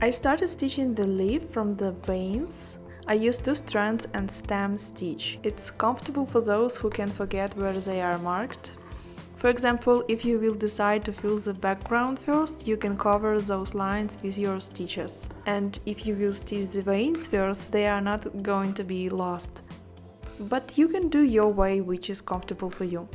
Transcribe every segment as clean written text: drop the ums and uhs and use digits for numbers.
I started stitching the leaf from the veins. I use 2 strands and stem stitch. It's comfortable for those who can forget where they are marked. For example, if you will decide to fill the background first, you can cover those lines with your stitches. And if you will stitch the veins first, they are not going to be lost. But you can do your way, which is comfortable for you.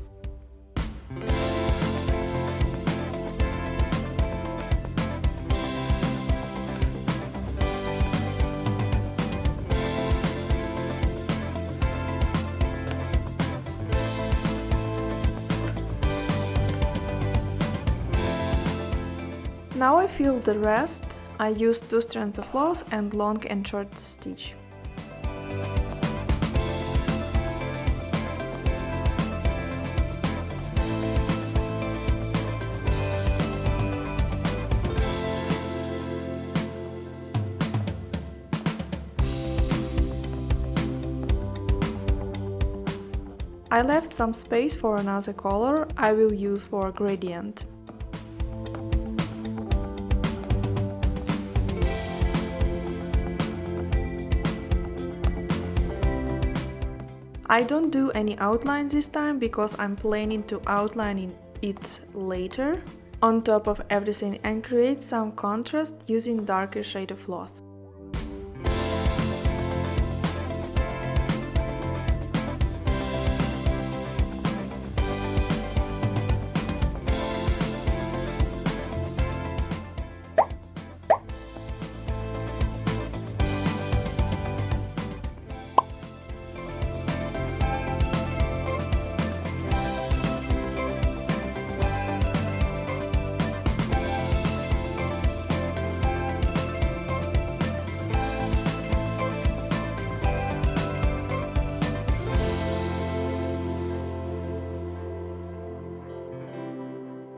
Now I fill the rest. I use 2 strands of floss and long and short stitch. I left some space for another color I will use for gradient. I don't do any outline this time because I'm planning to outline it later on top of everything and create some contrast using darker shade of floss.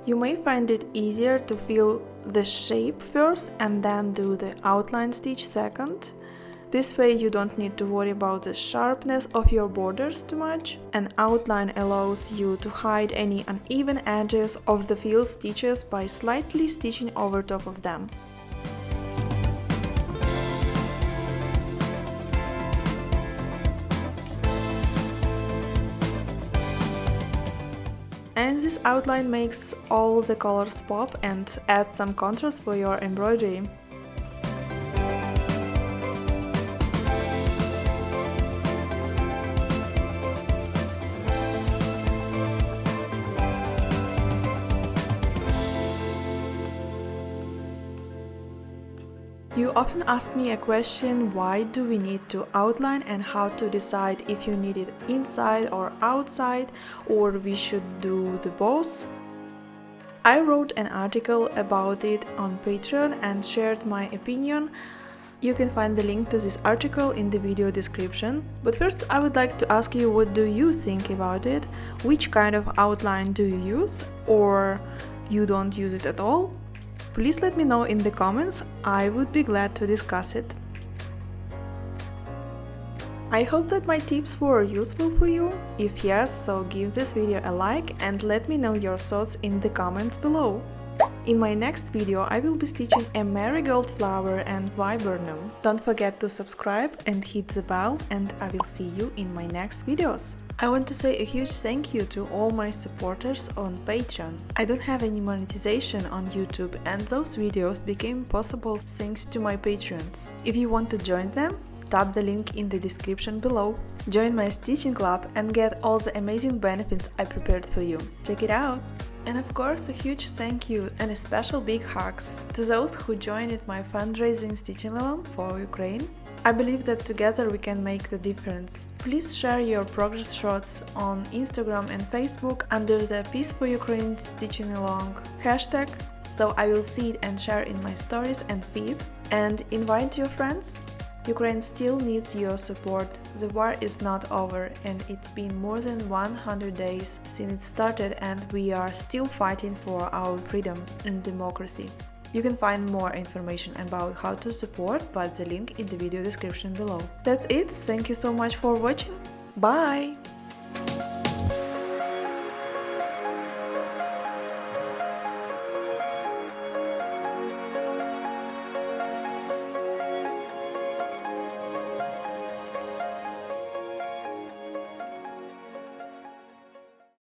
You may find it easier to fill the shape first and then do the outline stitch second. This way you don't need to worry about the sharpness of your borders too much. An outline allows you to hide any uneven edges of the filled stitches by slightly stitching over top of them. And this outline makes all the colors pop and adds some contrast for your embroidery. You often ask me a question, why do we need to outline and how to decide if you need it inside or outside, or we should do the both. I wrote an article about it on Patreon and shared my opinion. You can find the link to this article in the video description. But first I would like to ask you, what do you think about it? Which kind of outline do you use, or you don't use it at all? Please let me know in the comments, I would be glad to discuss it. I hope that my tips were useful for you. If yes, so give this video a like and let me know your thoughts in the comments below. In my next video I will be stitching a marigold flower and viburnum. Don't forget to subscribe and hit the bell, and I will see you in my next videos. I want to say a huge thank you to all my supporters on Patreon. I don't have any monetization on YouTube and those videos became possible thanks to my patrons. If you want to join them, tap the link in the description below. Join my stitching club and get all the amazing benefits I prepared for you. Check it out! And of course a huge thank you and a special big hugs to those who joined my fundraising stitching along for Ukraine. I believe that together we can make the difference. Please share your progress shots on Instagram and Facebook under the Peace for Ukraine stitching along hashtag, so I will see it and share in my stories and feed. And invite your friends. Ukraine still needs your support. The war is not over and it's been more than 100 days since it started, and we are still fighting for our freedom and democracy. You can find more information about how to support by the link in the video description below. That's it, thank you so much for watching, bye!